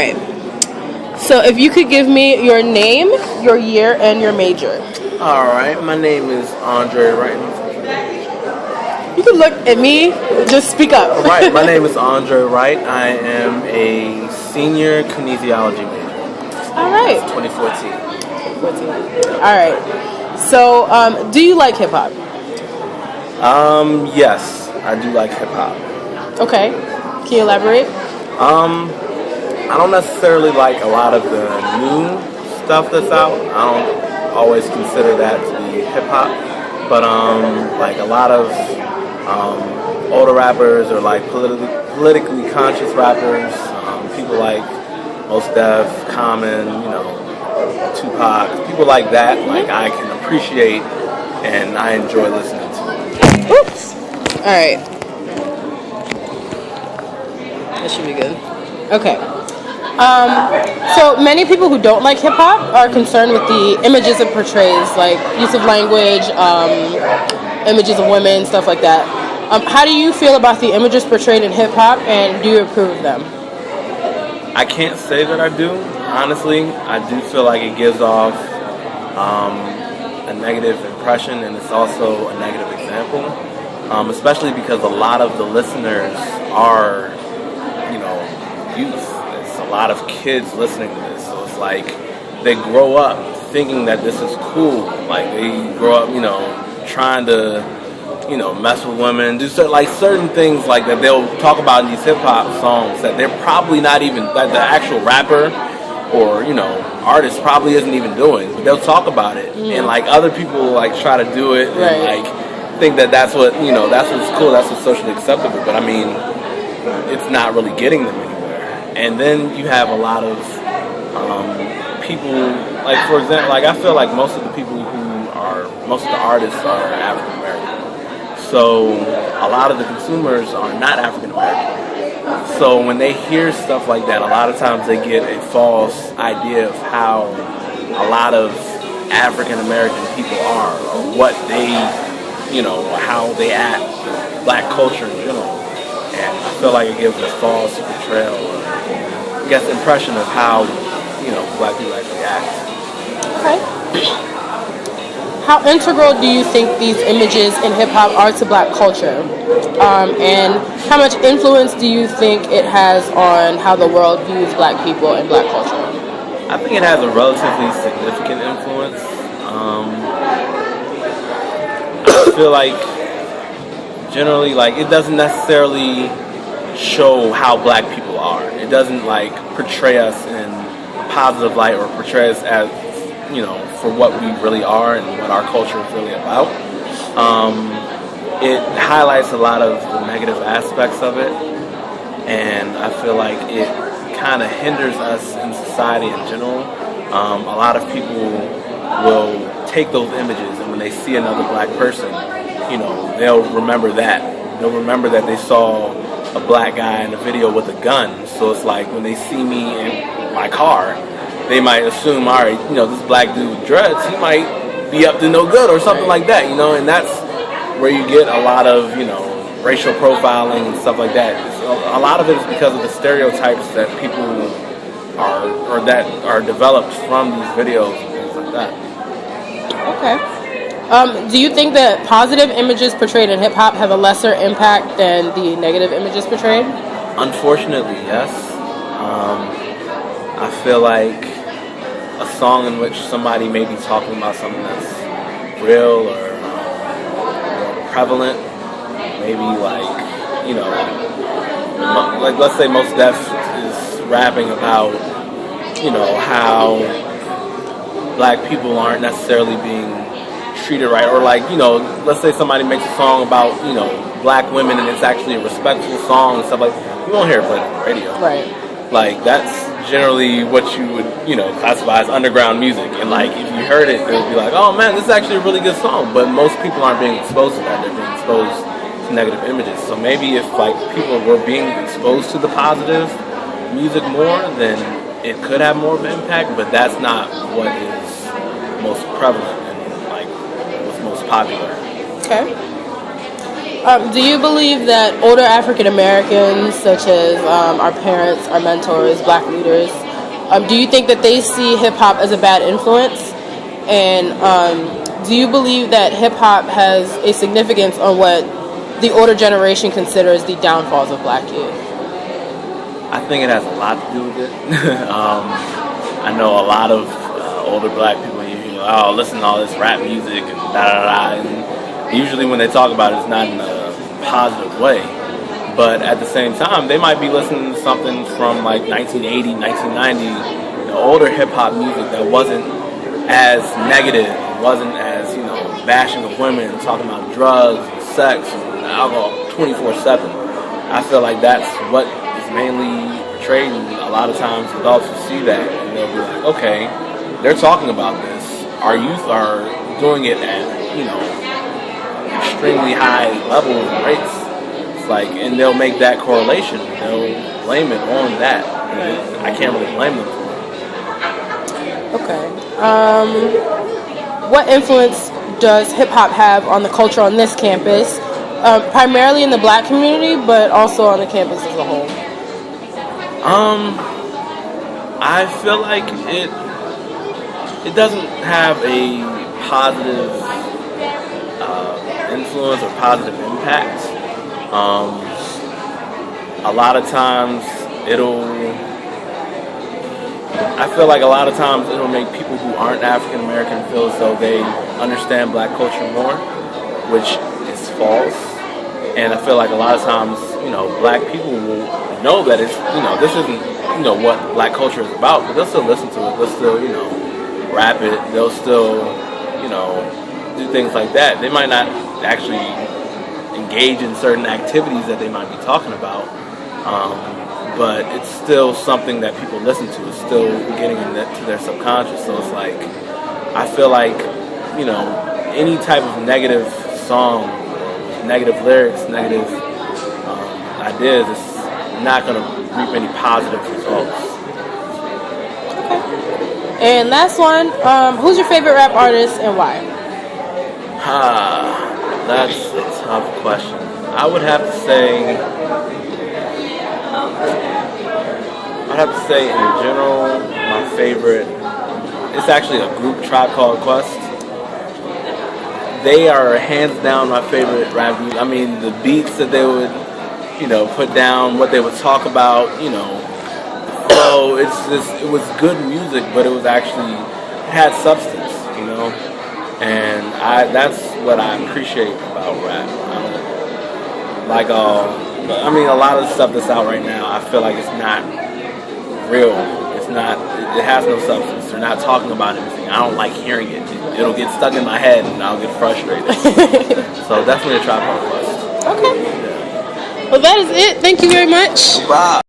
Right. So if you could give me your name, your year, and your major. All right, my name is Andre Wright. You can look at me, just speak up. All right, my name is Andre Wright. I am a senior kinesiology major. All right. 2014. All right. So, do you like hip hop? Yes, I do like hip hop. Okay. Can you elaborate? I don't necessarily like a lot of the new stuff that's out. I don't always consider that to be hip hop, but like a lot of older rappers or like politically conscious rappers, people like Mos Def, Common, Tupac, people like that. Like I can appreciate and I enjoy listening to. Oops. All right. That should be good. Okay. So many people who don't like hip hop are concerned with the images it portrays, like use of language, images of women, stuff like that. How do you feel about the images portrayed in hip hop, and do you approve of them? I can't say that I do. Honestly, I do feel like it gives off a negative impression, and it's also a negative example, especially because a lot of the listeners are, youth. It's a lot of kids listening to this, so it's like they grow up thinking that this is cool. Like they grow up, trying to, mess with women, do certain things like that they'll talk about in these hip hop songs that they're probably not even, that the actual rapper or artist probably isn't even doing, but they'll talk about it, and like other people like try to do it, and like think that that's what that's what's cool, that's what's socially acceptable. But I mean, it's not really getting them anywhere. And then you have a lot of people, like for example, like I feel like most of the artists are African American. So a lot of the consumers are not African American. So when they hear stuff like that, a lot of times they get a false idea of how a lot of African American people are, or what they, how they act, black culture in general. And I feel like it gives a false portrayal, or I guess impression of how, black people actually act. Okay. How integral do you think these images in hip-hop are to black culture? And how much influence do you think it has on how the world views black people and black culture? I think it has a relatively significant influence. I feel like generally, like, it doesn't necessarily show how black people are. It doesn't, like, portray us in a positive light or portray us as, for what we really are and what our culture is really about. It highlights a lot of the negative aspects of it, and I feel like it kind of hinders us in society in general. A lot of people will take those images, and when they see another black person, they'll remember that. They'll remember that they saw a black guy in a video with a gun. So it's like when they see me in my car, they might assume, all right, this black dude with dreads, he might be up to no good or something like that, and that's where you get a lot of, racial profiling and stuff like that. A lot of it is because of the stereotypes that people are, or that are developed from these videos and things like that. Okay. Do you think that positive images portrayed in hip-hop have a lesser impact than the negative images portrayed? Unfortunately, yes. I feel like a song in which somebody may be talking about something that's real or more prevalent, maybe like, like let's say Mos Def is rapping about, how black people aren't necessarily being treated right, or like, let's say somebody makes a song about, black women, and it's actually a respectful song and stuff like that. You won't hear it played on the radio. Right. Like, that's generally what you would, classify as underground music. And like, if you heard it, it would be like, oh man, this is actually a really good song. But most people aren't being exposed to that. They're being exposed to negative images. So maybe if like people were being exposed to the positive music more, then it could have more of an impact. But that's not what is most prevalent and like what's most popular. Okay. Do you believe that older African Americans, such as our parents, our mentors, Black leaders, do you think that they see hip hop as a bad influence? And do you believe that hip hop has a significance on what the older generation considers the downfalls of Black youth? I think it has a lot to do with it. I know a lot of older Black people, oh, listen to all this rap music and da-da-da, and usually when they talk about it, it's not in a positive way. But at the same time, they might be listening to something from like 1980, 1990, older hip-hop music that wasn't as negative, wasn't as, bashing of women, talking about drugs and sex and alcohol 24/7. I feel like that's what is mainly portrayed, and a lot of times adults will see that and they'll be like, okay, they're talking about this. Our youth are doing it at, extremely high levels and rates. It's like, and they'll make that correlation. They'll blame it on that. And I can't really blame them for it. Okay. What influence does hip hop have on the culture on this campus? Primarily in the Black community, but also on the campus as a whole. I feel like it doesn't have a positive influence or positive impact. A lot of times I feel like a lot of times it'll make people who aren't African American feel as though they understand Black culture more, which is false. And I feel like a lot of times, Black people will know that it's, this isn't, what Black culture is about, but they'll still listen to it. They'll still, rap it. They'll still, do things like that. They might not actually engage in certain activities that they might be talking about, but it's still something that people listen to. It's still getting into their subconscious. So it's like, I feel like, any type of negative song, negative lyrics, negative ideas, it's not going to reap any positive results. And last one, who's your favorite rap artist and why? That's a tough question. I would have to say, in general, my favorite, it's actually a group, Tribe Called Quest. They are hands down my favorite rap group. I mean, the beats that they would, put down, what they would talk about, flow, it was good music, but it had substance, and that's what I appreciate about rap. A lot of the stuff that's out right now, I feel like it's not real. It has no substance. They're not talking about anything. I don't like hearing it. It'll get stuck in my head and I'll get frustrated. So definitely a Tribe Called Quest. Okay. Yeah. Well, that is it. Thank you very much. No problem.